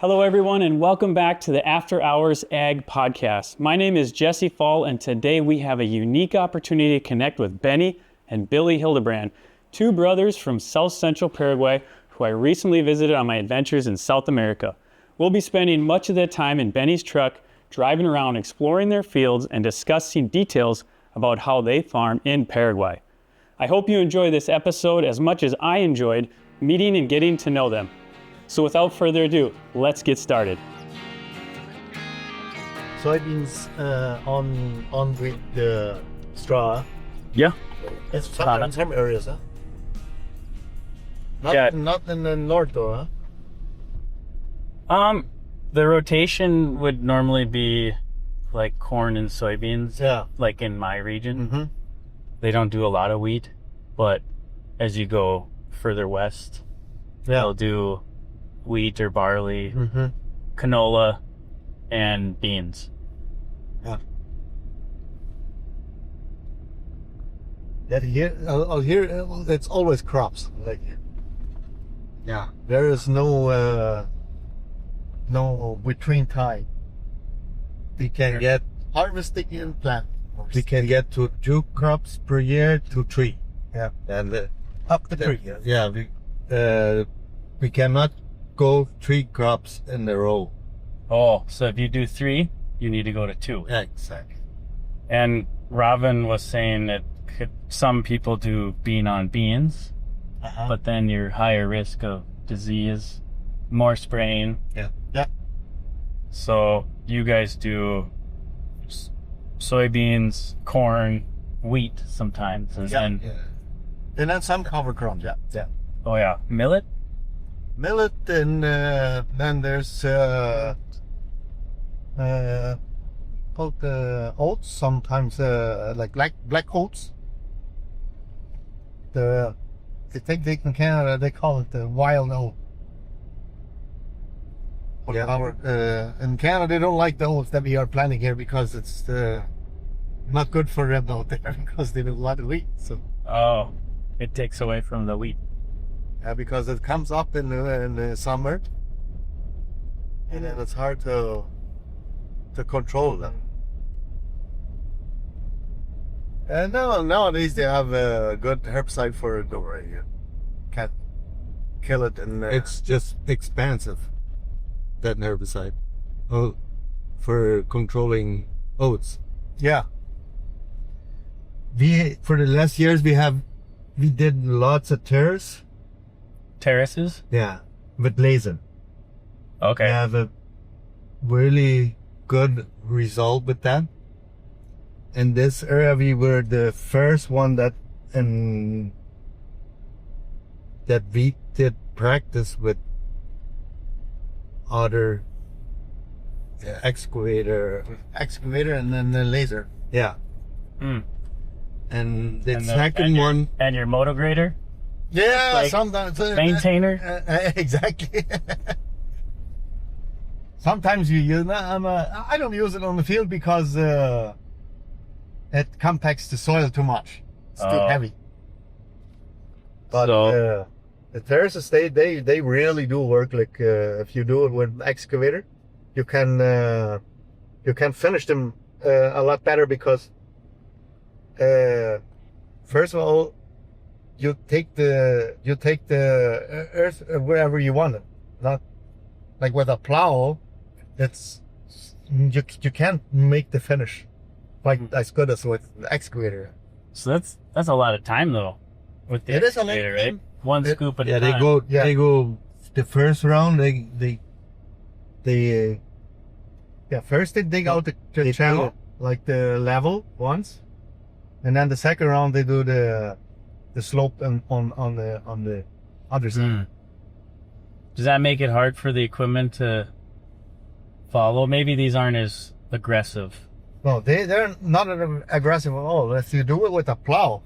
Hello, everyone, and welcome back to the After Hours Ag podcast. My name is Jesse Fall, and today we have a unique opportunity to connect with Benny and Billy Hildebrand, two brothers from South Central Paraguay who I recently visited on my adventures in South America. We'll be spending much of the time in Benny's truck, driving around, exploring their fields, and discussing details about how they farm in Paraguay. I hope you enjoy this episode as much as I enjoyed meeting and getting to know them. So without further ado, let's get started. Soybeans on with the straw. Yeah. It's in some areas, huh? Not in the north, though, huh? The rotation would normally be like corn and soybeans. Yeah. Like in my region. Mm-hmm. They don't do a lot of wheat, but as you go further west, they'll do wheat or barley, canola, and beans. Yeah. That here, here, it's always crops. Like, yeah, there is no between time. We can get harvesting and plant. We can get to 2 crops per year to 3. Yeah, and up to 3. Yeah, we cannot go 3 crops in a row. Oh, so if you do 3, you need to go to 2. Exactly. And Robin was saying that some people do bean on beans, but then you're higher risk of disease, more spraying. Yeah. So you guys do soybeans, corn, wheat sometimes, and then some cover crops. Yeah. Oh yeah, millet, and then there's called oats. Sometimes like black oats. I think in Canada they call it the wild oat. Yeah. In Canada they don't like the oats that we are planting here because it's not good for them out there because they do a lot of wheat. So. Oh, it takes away from the wheat. Yeah, because it comes up in the summer, and then it's hard to control them. And nowadays they have a good herbicide for it already. You can't kill it, and it's just expensive. That herbicide, for controlling oats. Yeah. For the last years we did lots of terraces. Yeah, with laser. Okay. We have a really good result with that. In this area, we were the first one that we did practice with other excavator, and then the laser. Yeah. And the second one. And your motor grader? Yeah, like sometimes. Maintainer? Exactly. Sometimes you use it. I don't use it on the field because it compacts the soil too much. It's too heavy. But the terraces, they really do work. Like if you do it with excavator, you can finish them a lot better because first of all, you take the earth wherever you want it. Not like with a plow, you can't make the finish like as good as with the excavator. So that's a lot of time though. With the excavator, right? One scoop at a time. They go the first round. First they dig out the channel, like the level once, and then the second round they do the slope on the other side. Does that make it hard for the equipment to follow? Maybe these aren't as aggressive. No, they're not aggressive at all. If you do it with a plow,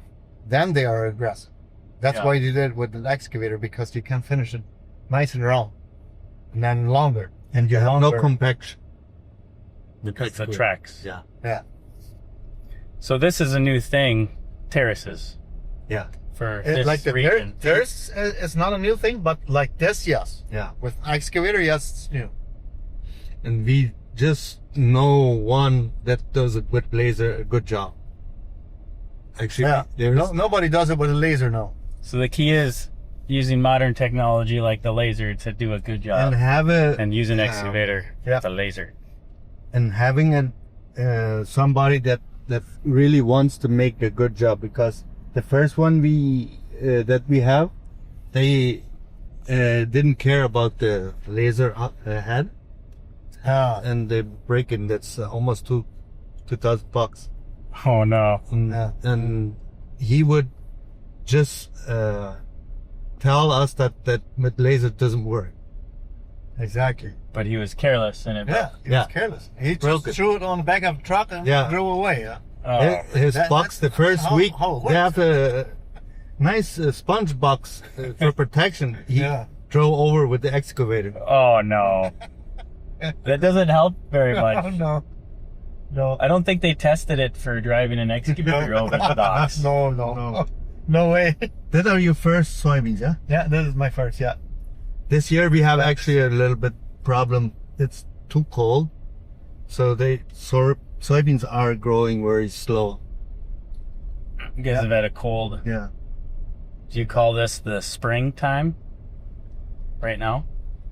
then they are aggressive. That's why you did it with an excavator, because you can finish it nice and round, and then longer. And you have no compaction. Because the tracks. Yeah. So this is a new thing, terraces. Yeah. For this like region. Terrace is not a new thing, but like this, yes. Yeah. With excavator, yes, it's new. and we just know one that does it with laser a good job. Actually, nobody does it with a laser now. So the key is using modern technology like the laser to do a good job, and use an excavator with a laser, and having somebody that really wants to make a good job, because the first one we have, they didn't care about the laser head, and they break it. That's almost $2,000. Oh no! And he would just tell us that with laser doesn't work. Exactly. But he was careless and it. He was careless. He just threw it on the back of the truck and drove away. His box the first week, they have a nice sponge box for protection. He drove over with the excavator. Oh no. That doesn't help very much. No. I don't think they tested it for driving an excavator over the docks. No way. That are your first soybeans, yeah? Yeah, that is my first, yeah. This year we have actually a little bit problem. It's too cold, so soybeans are growing very slow. Because of a cold. Yeah. Do you call this the springtime right now?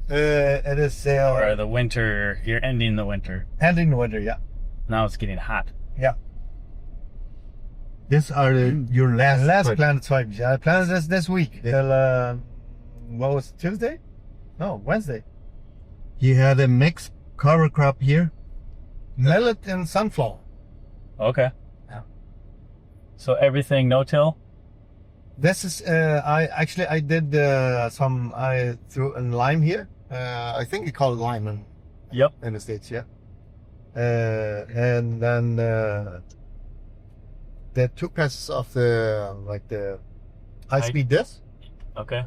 It is or the winter. You're ending the winter. Ending the winter, yeah. Now it's getting hot. Yeah. These are your last planted soybeans. I planted this week. Till what was it, Tuesday? No, Wednesday. He had a mixed cover crop here, millet and sunflower. Okay. Yeah. So everything no-till? This is I did I threw in lime here. I think you call it lime in the States, yeah. And then the 2 passes of the high-speed disc. Okay.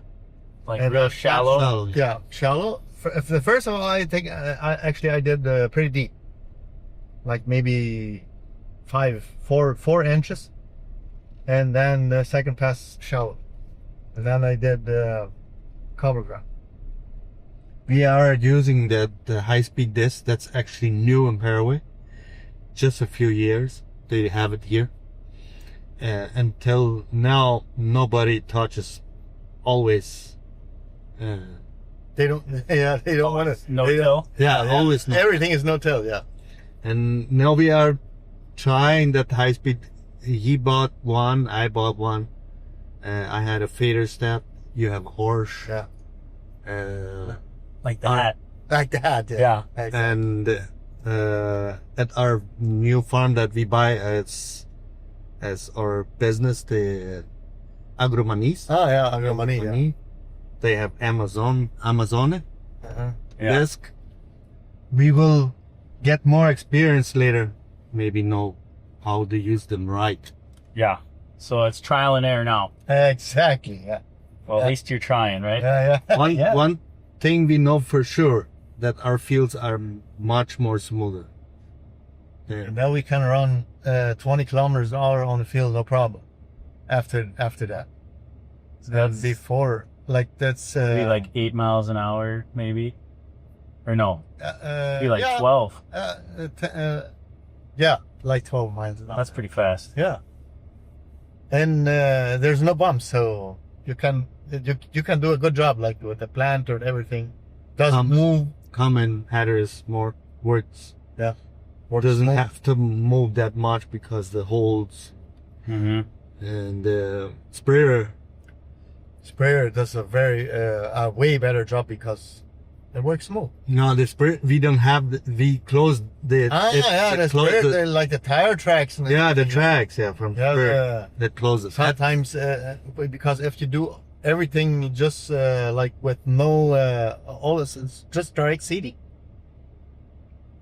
Like real shallow? Yeah, shallow. For the first one, I think I did pretty deep, like maybe 4 inches, and then the second pass shallow, and then I did cover ground. We are using the high-speed disc. That's actually new in Paraguay. Just a few years they have it here. Until now, nobody touches. Always. They don't. Yeah, they don't want to. No-till. Yeah, always. Everything is no-till. Yeah. And now we are trying that high-speed. He bought one. I bought one. I had a fader step. You have a horse. Yeah. Like that. Like that. Yeah. And at our new farm that we buy as our business, the Agromanis. Oh yeah, Agromani. Yeah. They have Amazon disc. We will get more experience later. Maybe know how to use them right. Yeah. So it's trial and error now. Exactly. Yeah. Well, at least you're trying, right? Yeah. One thing we know for sure, that our fields are much more smoother. And now we can run 20 kilometers an hour on the field, no problem. After that. So that's before, like that's be like 8 miles an hour, maybe, or no? Be like 12. Yeah, like 12 miles an hour. That's pretty fast. Yeah. And there's no bumps, so you can do a good job, like with the plant or everything. Doesn't move. Common headers more works. Yeah. Doesn't have to move that much because the holes. Mm-hmm. And the sprayer does a way better job because it works smooth. No, the sprayer we don't have. We closed the. The sprayer, like the tire tracks. The tracks. Yeah, from sprayer that closes. Sometimes because if you do everything just like with no all this is just direct seeding.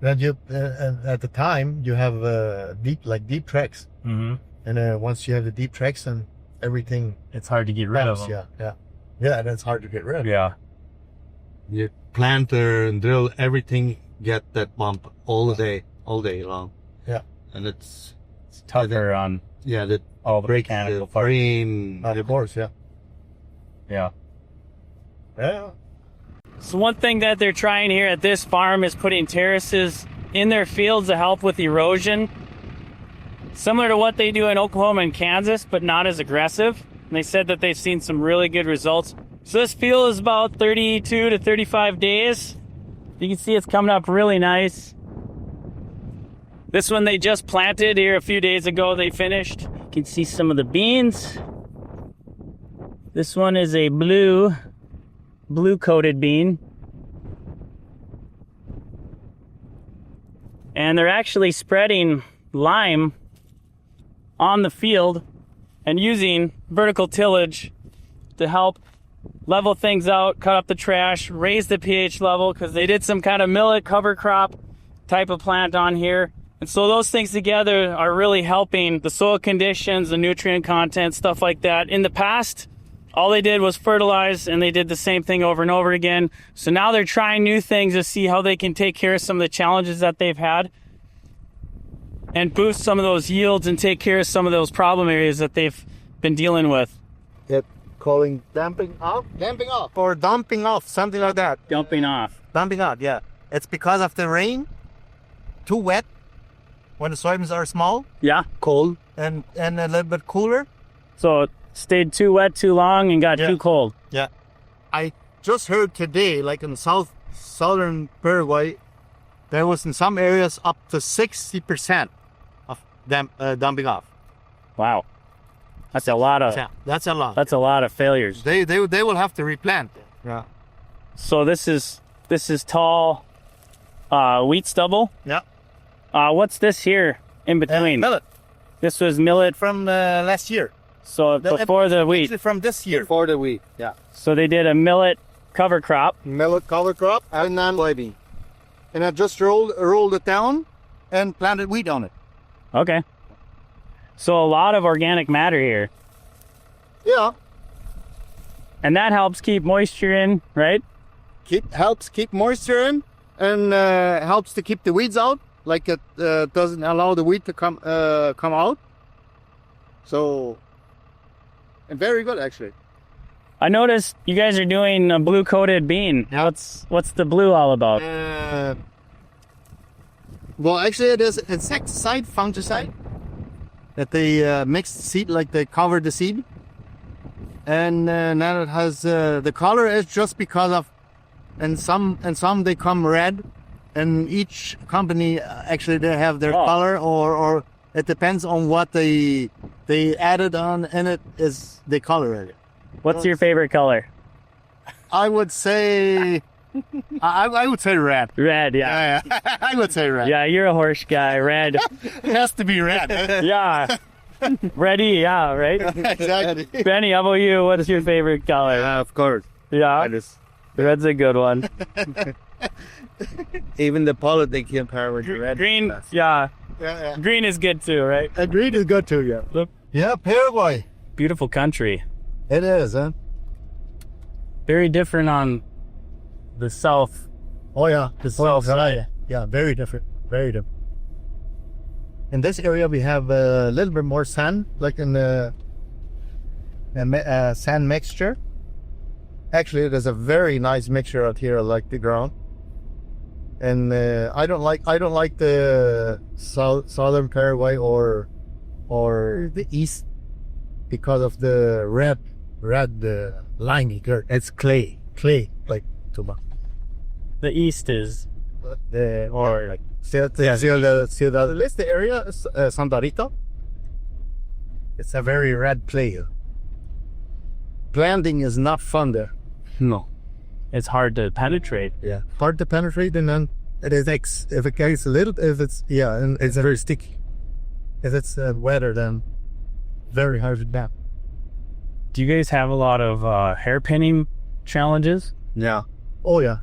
Then you at the time you have deep tracks. Mm-hmm. And once you have the deep tracks and everything, it's hard to get rid of them. Yeah, that's hard to get rid of. Yeah. You planter and drill everything, get that bump all day long. Yeah. And it's tougher on all the mechanical parts. Of course, yeah. Yeah. Yeah. So one thing that they're trying here at this farm is putting terraces in their fields to help with erosion. Similar to what they do in Oklahoma and Kansas, but not as aggressive. And they said that they've seen some really good results. So this field is about 32 to 35 days. You can see it's coming up really nice. This one they just planted here a few days ago. They finished. You can see some of the beans. This one is a blue coated bean. And they're actually spreading lime on the field and using vertical tillage to help level things out, cut up the trash, raise the pH level, because they did some kind of millet cover crop type of plant on here. And so those things together are really helping the soil conditions, the nutrient content, stuff like that. In the past, all they did was fertilize, and they did the same thing over and over again. So now they're trying new things to see how they can take care of some of the challenges that they've had and boost some of those yields and take care of some of those problem areas that they've been dealing with. Yep. Calling damping off, or dumping off, something like that. Dumping off. Dumping off, yeah. It's because of the rain, too wet when the soybeans are small, Yeah. cold, and a little bit cooler. So it stayed too wet too long and got Yeah. too cold. Yeah. I just heard today, like in southern Paraguay, there was in some areas up to 60% of them dumping off. Wow. That's a lot of Yeah, that's a lot. that's a lot of failures. They will have to replant. Yeah. So this is tall wheat stubble. Yeah. What's this here in between? Millet This was millet. from last year. So before the wheat. Actually from this year. Before the wheat. Yeah. So they did a millet cover crop. Millet cover crop and then soybean. And I just rolled it down and planted wheat on it. Okay. So a lot of organic matter here. Yeah. And that helps keep moisture in, right? Helps keep moisture in and helps to keep the weeds out. Like it doesn't allow the wheat to come out. So, and very good actually. I noticed you guys are doing a blue coated bean. Yeah. What's the blue all about? Well, actually, it is insecticide, fungicide that they mix seed, like they cover the seed, and now it has the color is just because of, and some they come red, and each company actually they have their color, or it depends on what they added on, and it is the color of it. What's your favorite color? I would say. I would say red. Red, yeah. Yeah. I would say red. Yeah, you're a horse guy. Red. It has to be red. Yeah. RedE, yeah, right? Exactly. Benny, how about you? What is your favorite color? Of course. Yeah. Red's a good one. Even the pollen they compare with red. Green, yeah. Yeah. Green is good too, right? Green is good too, yeah. Look. Yeah, Paraguay. Beautiful country. It is, huh? Very different on the south. Oh yeah, the South side. Yeah, very different. Very different. In this area, we have a little bit more sand, like in the sand mixture. Actually, there's a very nice mixture out here, like the ground. And I don't like the southern Paraguay or the east because of the red limey dirt. It's clay like tuba. The east is Or like Ciudad del Este area is Santa Rita. It's a very red clay. Planting is not fun there. No. it's hard to penetrate. Yeah. Hard to penetrate, and then it is if it gets a little, if it's and it's very sticky. If it's wetter, then very hard to dap. Do you guys have a lot of hairpinning challenges? Yeah. Oh yeah.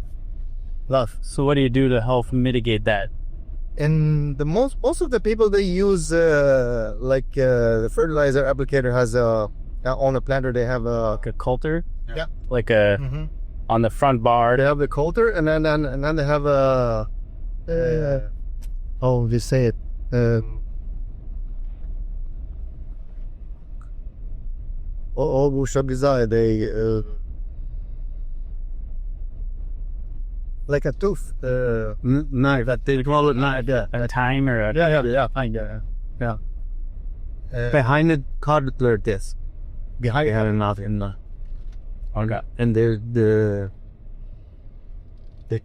Love. So what do you do to help mitigate that? And the most of the people, they use the fertilizer applicator has on the planter they have Like a coulter? Yeah. Like a on the front bar. they have the coulter, and then they have a how do you say it? Vad ska vi säga? like a tooth, knife. That they call it knife. Yeah. A time or a... Yeah. Behind it, cutler disc. Behind nothing. Okay. And the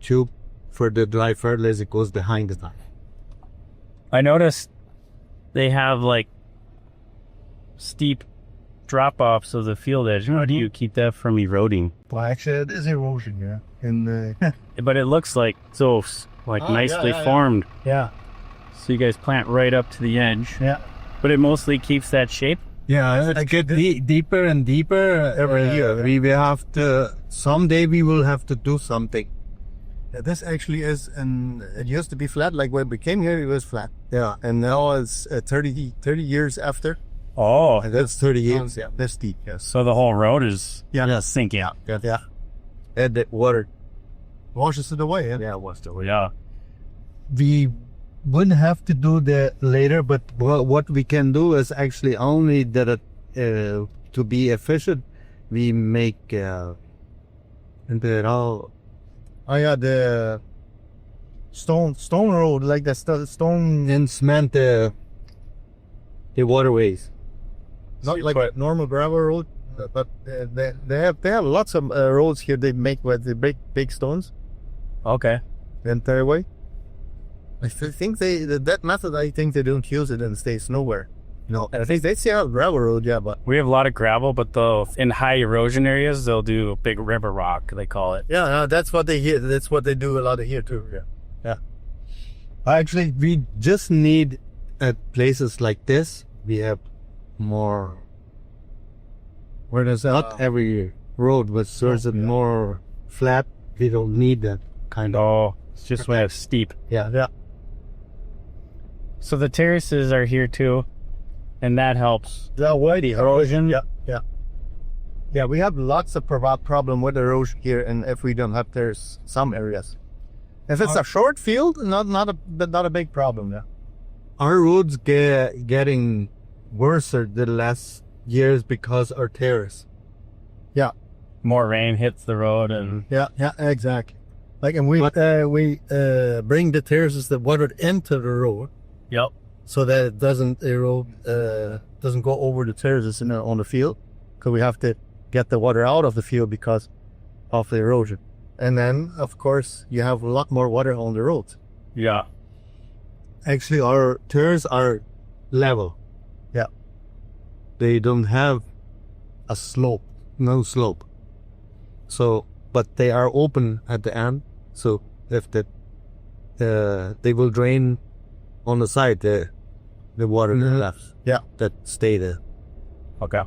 tube for the dry fertilizer goes behind the knife. I noticed they have like steep drop-offs of the field edge. How do you keep that from eroding? Well, actually, it is erosion, yeah. And But it looks like so nicely formed. yeah. So you guys plant right up to the edge. Yeah. But it mostly keeps that shape. Yeah, it gets deeper and deeper every year. We will have to, someday we will have to do something. Yeah, this actually is, and it used to be flat, like when we came here, it was flat. Yeah, and now it's 30 years after. Oh. And that's 30 years, yeah. That's deep, yes. So the whole road is sinking. Yeah. And the water washes it away, yeah? Yeah, washes it away. Yeah. We wouldn't have to do that later, but what we can do is actually only that to be efficient, we make the stone road, like the stone, and cement the waterways. Not like a normal gravel road, but they have lots of roads here they make with the big stones. Okay. The entire way. I think that method, I think they don't use it in the States nowhere. No, I think they see a gravel road, yeah, but We have a lot of gravel, but in high erosion areas, they'll do big river rock, they call it. yeah, that's what they hear. That's what they do a lot of here too. Yeah. Actually, we just need at places like this. We have more. Where there's not every road, but there's more flat. We don't need that kind of. Oh, it's just when it's steep. Yeah. So the terraces are here too, and that helps. The whitey Erosion? Yeah. Yeah, we have lots of problem with erosion here, and if we don't have, there's some areas. If it's a short field, not a big problem. Yeah. Our roads getting worse the last years because our terrace. Yeah. More rain hits the road and... Yeah, exactly. Like, and we bring the terraces that water into the road. Yep. So that it doesn't erode, doesn't go over the terraces on the field, because we have to get the water out of the field because of the erosion. And then, of course, you have a lot more water on the roads. Yeah. Actually, our terraces are level. Yeah. They don't have a slope, no slope. So, but they are open at the end. So if they will drain on the side the water left. Yeah. That stay there. Okay.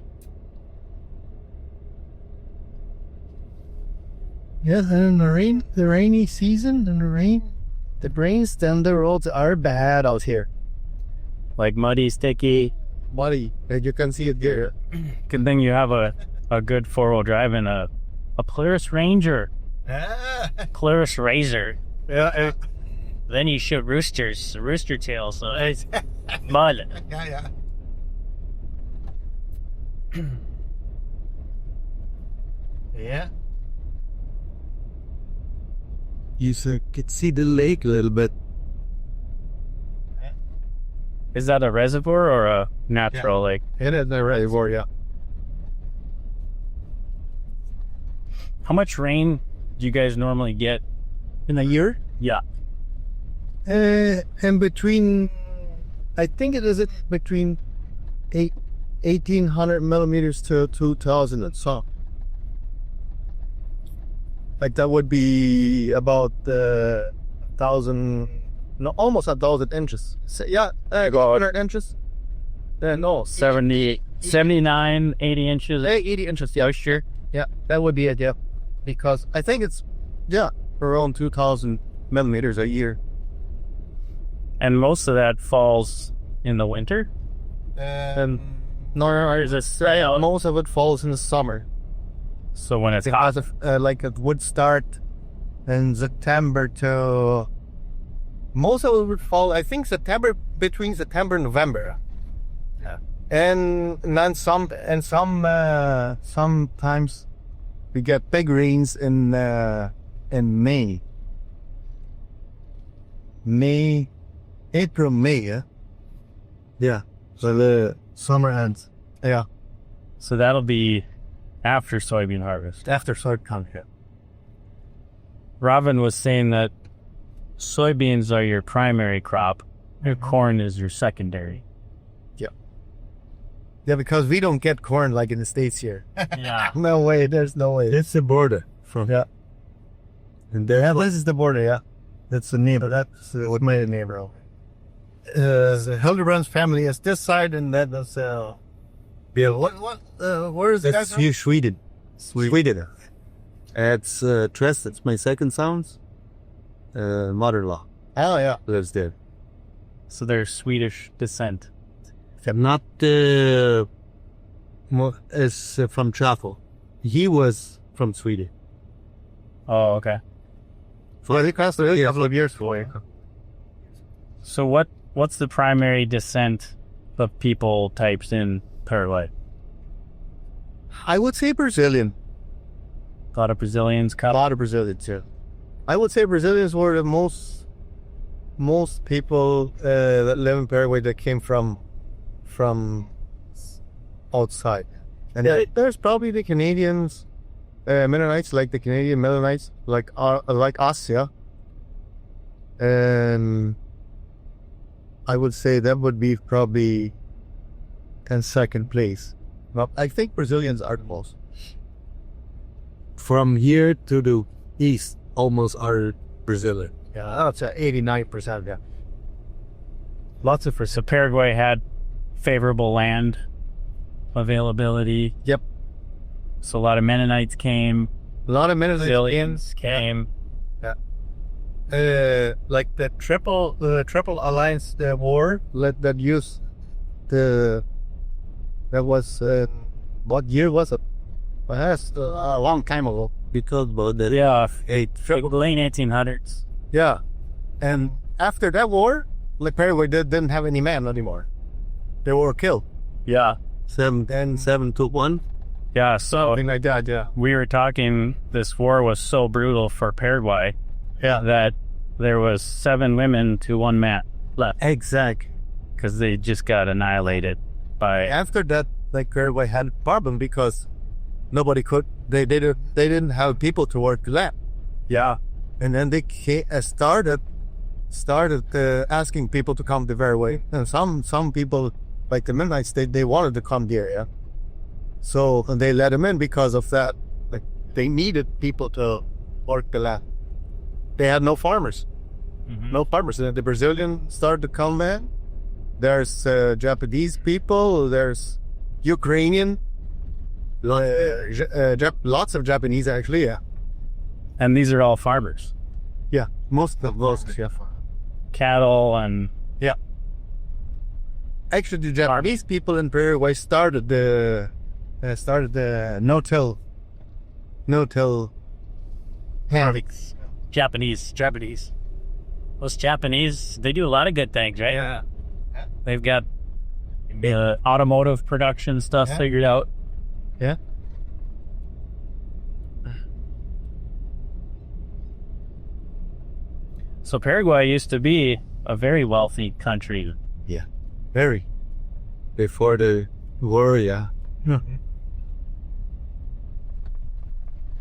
Yeah, and the rainy season, and the rains, then the roads are bad out here. Like muddy, sticky. Muddy, and you can see it here. Good thing you have a good four-wheel drive and a Polaris Ranger. Polaris Razor. Yeah. Then you shoot rooster tail, so it's mud. Yeah. Yeah. You could see the lake a little bit. Is that a reservoir or a natural lake? It is a reservoir, yeah. How much rain do you guys normally get in a year? Yeah. And between, I think it is between 1,800 millimeters to 2,000 and so. Like that would be about 1,000, no, almost 1,000 inches. So, yeah, 100 inches. No, 70, 79, 80 inches. 80 inches, yeah. Oh, sure. Yeah, that would be it, yeah. Because I think it's, around 2,000 millimeters a year. And most of that falls in the winter? Most of it falls in the summer. So when it's hot, like it would start in September to, most of it would fall, I think between September and November. Yeah. And then sometimes we get big rains in May. May, April, May, yeah? Yeah. So the summer ends. Yeah. So that'll be after soybean harvest. After soybean, yeah. Robin was saying that soybeans are your primary crop, your corn is your secondary. Yeah, because we don't get corn like in the States here. Yeah. No way, there's no way. It's the border from. Yeah. And there, This is the border, yeah. That's the neighbor. That's what made a neighbor. The Hildebrand's family is this side, and that is Bill. Where is that's that? Sweden. Sweden. It's Tress. It's my second son's mother-in-law Oh yeah. lives there. So they're Swedish descent. Not is from Travel. He was from Sweden. Oh, okay. Well, it cost a couple of years for you. So what's the primary descent of people types in Paraguay? I would say Brazilian. A lot of Brazilians A come. lot of Brazilians too. I would say Brazilians were the most people that live in Paraguay that came from outside. And there's probably the Canadians, Mennonites, like the Canadian Mennonites, like us, yeah. And I would say that would be probably in second place. But I think Brazilians are the most. From here to the east, almost are Brazilian. Yeah, that's 89%, yeah. Lots of so Paraguay had favorable land availability. Yep. So a lot of Mennonites came. A lot of Brazilians came. Like the triple alliance war that used that was what year was it? Well, that's a long time ago. Because about that. Yeah, late 1800s. Yeah, and after that war, like Paraguay didn't have any men anymore. They were killed. Yeah. 7 to 1. Yeah, so Something like that. Yeah. we were talking, this war was so brutal for Paraguay that there was 7 women to 1 man left Exactly. because they just got annihilated by. After that, like Paraguay had a problem because nobody could. They didn't have people to work the land. Yeah. And then they started asking people to come to Paraguay. And some people, like the Mennonites, they wanted to come there, yeah. So they let them in because of that. Like they needed people to work the land. They had no farmers. Mm-hmm. No farmers. And the Brazilians started to come in. There's Japanese people. There's Ukrainian. Lots of Japanese actually, yeah. And these are all farmers. Yeah, most of those, yeah. Cattle and. Yeah. Actually, the Japanese people in Paraguay started the no-till farming. Japanese. Those Japanese, they do a lot of good things, right? Yeah. They've got automotive production stuff figured out. Yeah. So Paraguay used to be a very wealthy country. Yeah. Very. Before the war, yeah.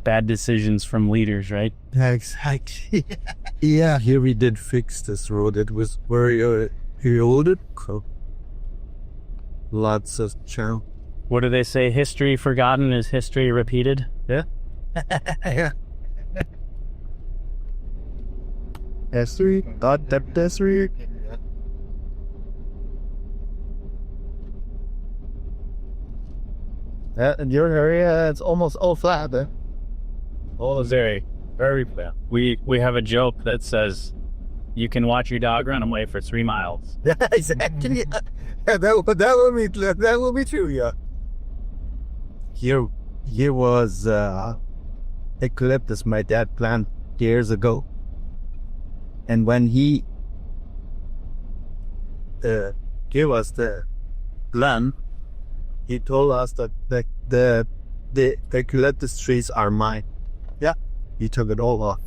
Bad decisions from leaders, right? Exactly. Yeah, here we did fix this road. It was very eroded. So lots of channel. What do they say? History forgotten is history repeated? Yeah. Yeah. History, not depth history. Yeah, in your area, it's almost all flat, eh? Oh, very, very flat. We have a joke that says you can watch your dog run away for 3 miles. Yeah, exactly. Yeah, that will be true, yeah. Here was Eucalyptus my dad planted years ago. And when he gave us the land, he told us that the eucalyptus trees are mine. Yeah. He took it all off.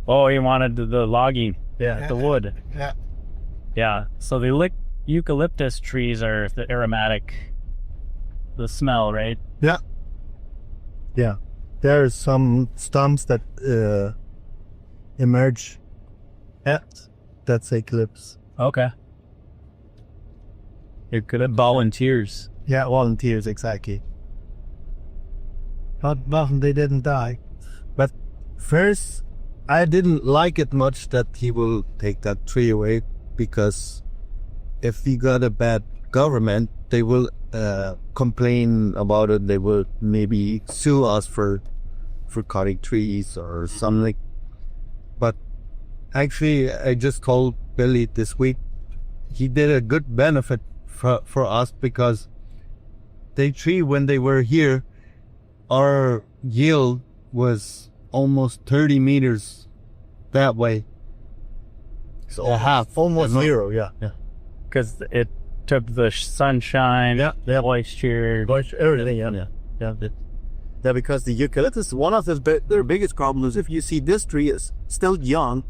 Oh, he wanted the logging. Yeah. The wood. Yeah. Yeah. So the eucalyptus trees are the aromatic, the smell, right? Yeah. Yeah. There's some stumps that emerge. Yeah. That's Eucalyptus. Okay. Eucalyptus volunteers. Yeah, volunteers, exactly. But often they didn't die. But first, I didn't like it much that he will take that tree away, because if we got a bad government, they will complain about it. They will maybe sue us for cutting trees or something. But actually, I just told Billy this week, he did a good benefit for us, because the tree, when they were here, our yield was almost 30 meters that way. So almost zero, yeah. Because it took the sunshine, moisture. Everything, yeah. Yeah, because the eucalyptus, one of their biggest problems, if you see this tree is still young,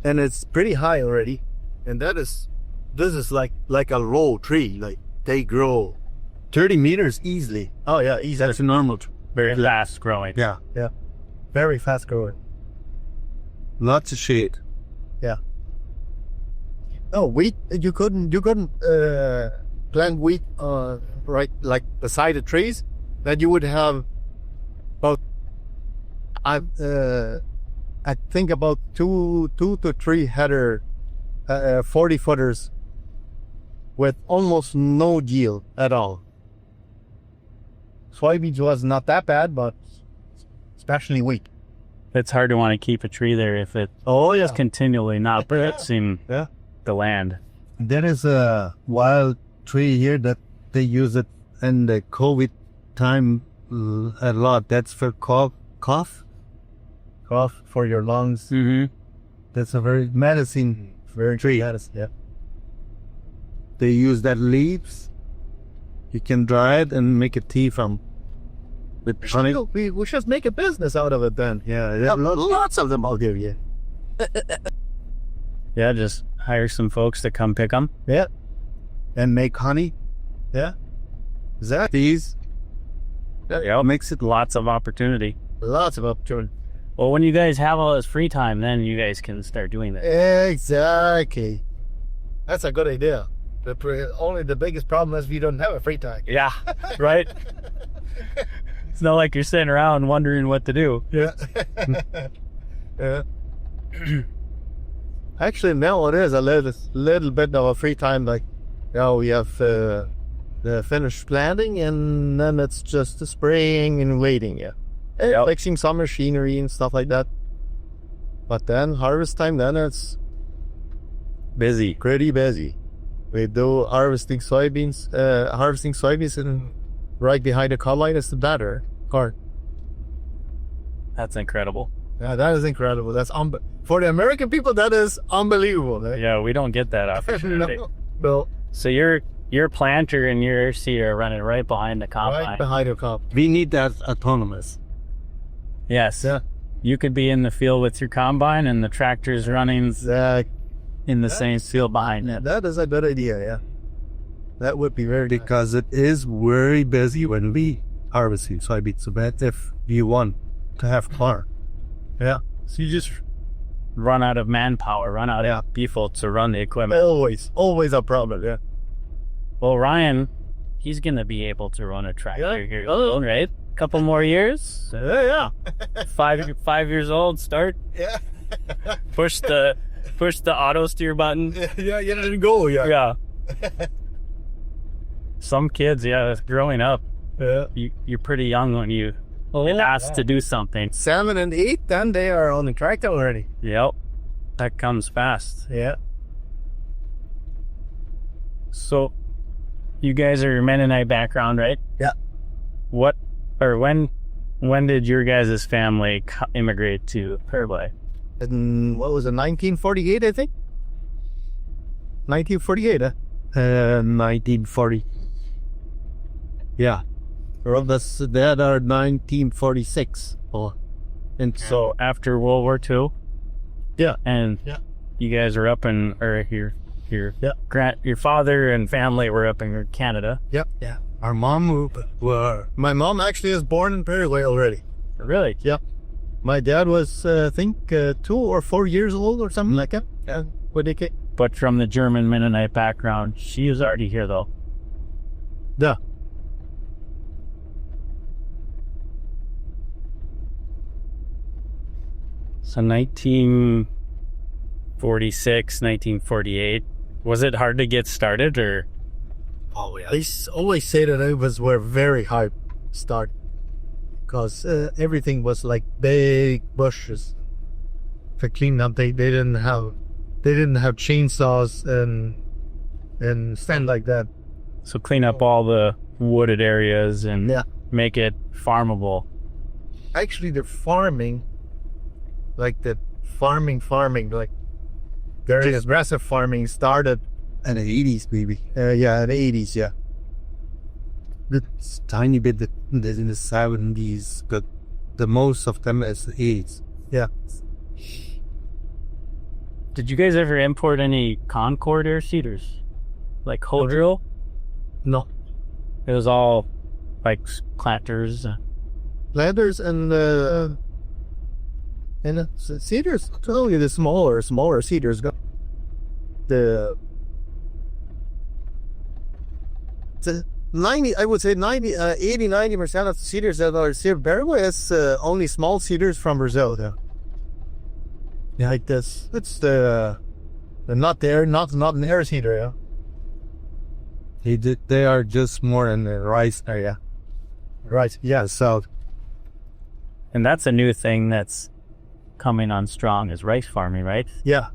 and it's pretty high already, and this is like a low tree, like they grow 30 meters easily. Oh yeah, easily. That's a normal tree. Very fast growing. Yeah. Very fast growing. Lots of shade. Yeah. No, wheat, you couldn't plant wheat right like beside the trees. Then you would have about I think about two to three header 40 footers with almost no yield at all. Soybeans was not that bad, but especially wheat. It's hard to want to keep a tree there if it is continually not producing the land. There is a wild tree here that they use it in the COVID time a lot. That's for cough for your lungs. Mm-hmm. That's a very medicine tree. Medicine, yeah. They use that leaves. You can dry it and make a tea from. With honey. We should make a business out of it then. Yeah, there are lots of them out here. Yeah. Yeah, just hire some folks to come pick them. Yeah. And make honey. Yeah. These. Yeah, makes it lots of opportunity. Lots of opportunity. Well, when you guys have all this free time, then you guys can start doing that. Exactly. That's a good idea. Only the biggest problem is we don't have a free time. Yeah, right? It's not like you're sitting around wondering what to do. Yeah. Yeah. Actually, now it is a little bit of a free time. Like, we have the finished planting, and then it's just the spraying and waiting. Yeah. Fixing some machinery and stuff like that. But then harvest time, then it's busy. Pretty busy. We do harvesting soybeans, and right behind the combine is the batter cart. That's incredible. Yeah, that is incredible. That's for the American people, that is unbelievable. Right? Yeah, we don't get that opportunity. No. So your planter and your RC are running right behind the combine. Right behind the combine. We need that autonomous. Yes. Yeah. You could be in the field with your combine and the tractor's running in the same field behind it. That is a good idea, yeah. That would be very because nice. It is very busy when we harvesting soybeans. So bad if you want to have car. Yeah. So you just run out of manpower, run out of people to run the equipment. Always a problem, yeah. Well, Ryan, he's going to be able to run a tractor here, right? Couple more years. Yeah. 5 years old, start. Yeah. Push the auto steer button. Yeah, you didn't go. Yeah. Some kids, growing up, you're pretty young when you get asked to do something. 7 and 8, then they are on the tractor already. Yep. That comes fast. Yeah. So, you guys are Mennonite background, right? Yeah. When did your guys' family immigrate to Paraguay? In, what was it, 1948, I think? 1948, 1940. Yeah. That are 1946. And so after World War II? Yeah. And you guys are up in, or your your father and family were up in Canada. Yep. Yeah. Our mom my mom actually is born in Paraguay already. Really? Yep. My dad was, I think, 2 or 4 years old or something like that. Yeah. But from the German Mennonite background, she was already here though. Yeah. So 1946, 1948. Was it hard to get started, or? Oh yeah. They always say that it was were very hard start because everything was like big bushes for cleaning up. They didn't have chainsaws and stand like that. So clean up all the wooded areas and make it farmable. Actually, the farming, like the farming, like very aggressive farming started in the 80s, maybe. Yeah, in the 80s, yeah. It's tiny bit in the 70s, but the most of them is the 80s. Yeah. Did you guys ever import any Concord air seeders? Like Hodrill? No. It was all like planters. Planters and cedars. Only the smaller cedars got the 90. I would say 80-90% of the cedars that are in Paraguay is only small cedars from Brazil. Yeah, like this. It's the not an air cedar. Yeah. They are just more in the rice area. Right. Yeah. So. And that's a new thing that's coming on strong is rice farming, right? Yeah.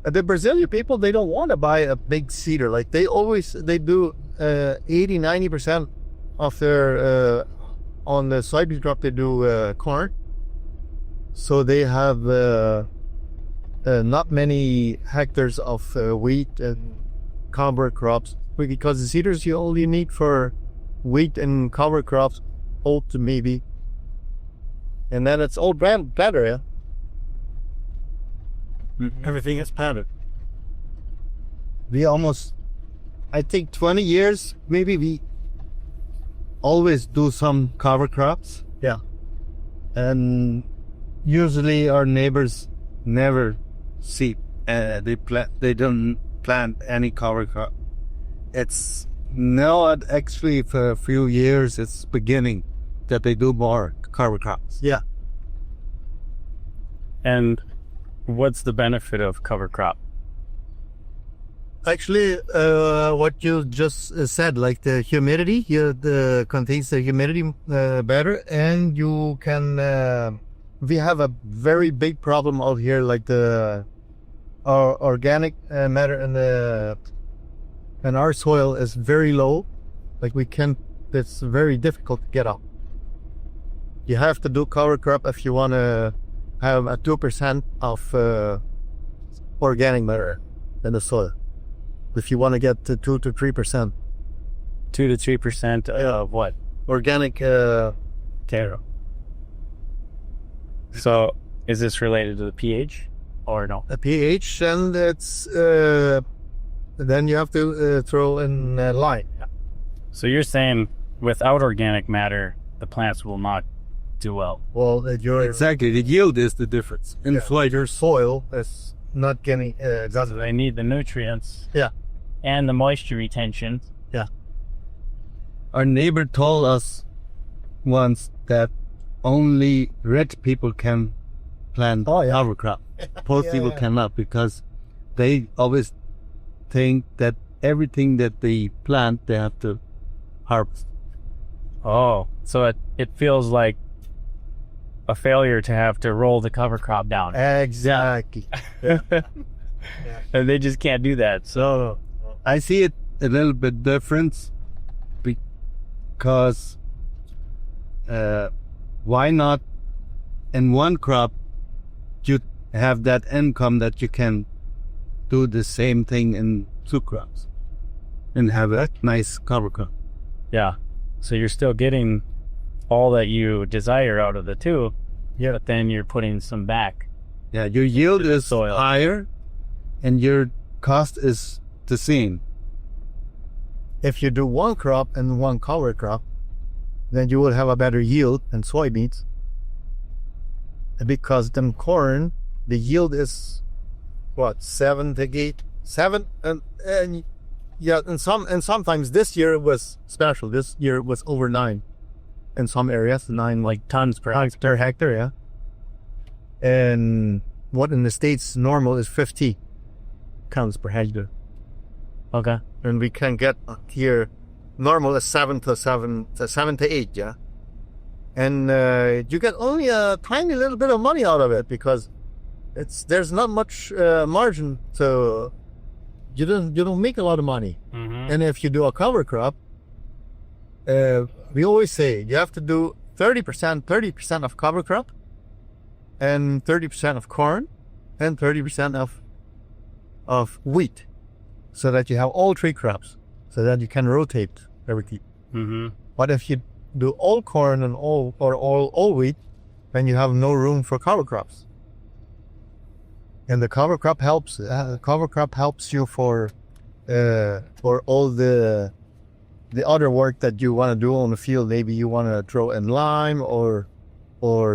The Brazilian people, they don't want to buy a big cedar. Like they do 80-90% of their on the soybean crop they do corn. So they have not many hectares of wheat and cover crops, because the cedars you only need for wheat and cover crops, oat maybe, and then it's all planter. Yeah. Mm-hmm. Everything is planted. We almost, I think 20 years, maybe we always do some cover crops. Yeah. And usually our neighbors never see, they don't plant any cover crop. It's now actually for a few years, it's beginning that they do more cover crops. Yeah. And what's the benefit of cover crop? Actually, what you just said, like the humidity, contains the humidity better, and you can. We have a very big problem out here, like our organic matter in our soil is very low. Like it's very difficult to get up. You have to do cover crop if you want to have a 2% of organic matter in the soil. If you want to get to 2 to 3%. 2 to 3% of what? Organic terra. So is this related to the pH or no? The pH, and it's then you have to throw in lime. Yeah. So you're saying without organic matter, the plants will not do well. Well, exactly. The yield is the difference. Your soil is not getting. So they need the nutrients. Yeah. And the moisture retention. Yeah. Our neighbor told us once that only red people can plant cover crop. Poor people cannot, because they always think that everything that they plant, they have to harvest. Oh, so it feels like a failure to have to roll the cover crop down. Exactly. And they just can't do that. So I see it a little bit different, because why not in one crop you have that income that you can do the same thing in 2 crops and have a nice cover crop. Yeah. So you're still getting all that you desire out of the 2. Yeah. but then you're putting some back. Yeah, your yield is soil. higher, and your cost is the same. If you do one crop and one cover crop, then you will have a better yield than soybeans. Because them corn, the yield is what, 7 to 8, 7, and yeah, and sometimes this year it was special. This year it was over 9 in some areas, 9 Like tons per hectare, yeah. And what in the States normal is 50 counts per hectare. Okay. And we can get here normal is 7 to 8, yeah. And you get only a tiny little bit of money out of it because there's not much margin, so you don't make a lot of money. Mm-hmm. And if you do a cover crop, we always say you have to do 30% of cover crop, and 30% of corn, and 30% of wheat, so that you have all 3 crops, so that you can rotate everything. Mm-hmm. But if you do all corn and all wheat, then you have no room for cover crops. And the cover crop helps. Cover crop helps you for all the other work that you want to do on the field. Maybe you want to throw in lime or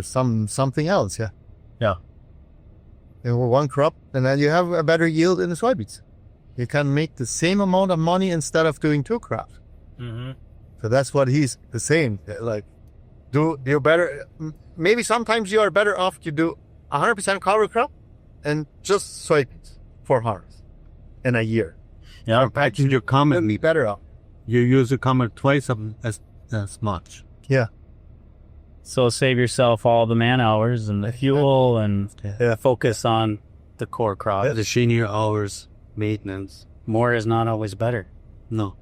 something else. Yeah. Yeah. And with one crop, and then you have a better yield in the soybeans. You can make the same amount of money instead of doing 2 crops. Mm-hmm. So that's what he's saying. Like, you're better. Maybe sometimes you are better off to do 100% cover crop and just soybeans for harvest in a year. Yeah. Actually, your comment, Be better off. you use the comment twice as much. Yeah. So save yourself all the man hours and the fuel and Yeah. focus on the core crop. The senior hours, maintenance. More is not always better. No.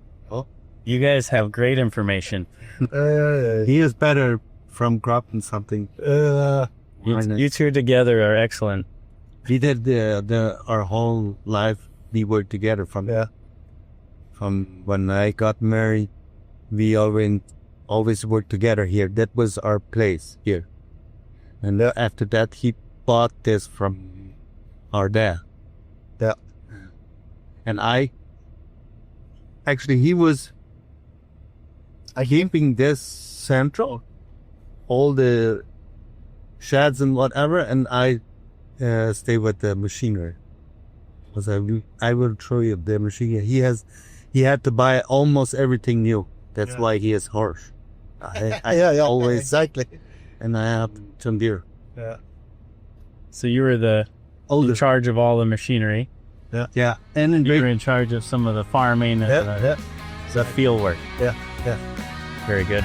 You guys have great information. He is better from cropping something. You two together are excellent. We did our whole life. We worked together from when I got married. We always worked together here. That was our place here. And after that, he bought this from our dad. Yeah. And he was keeping this central, all the sheds and whatever, and I stay with the machinery. Because I will show you the machine. He had to buy almost everything new. That's why he is harsh. I always exactly. and I have John Deere. Yeah. So you were in charge of all the machinery. Yeah, and You were in charge of some of the farming and the field work. Yeah. Very good.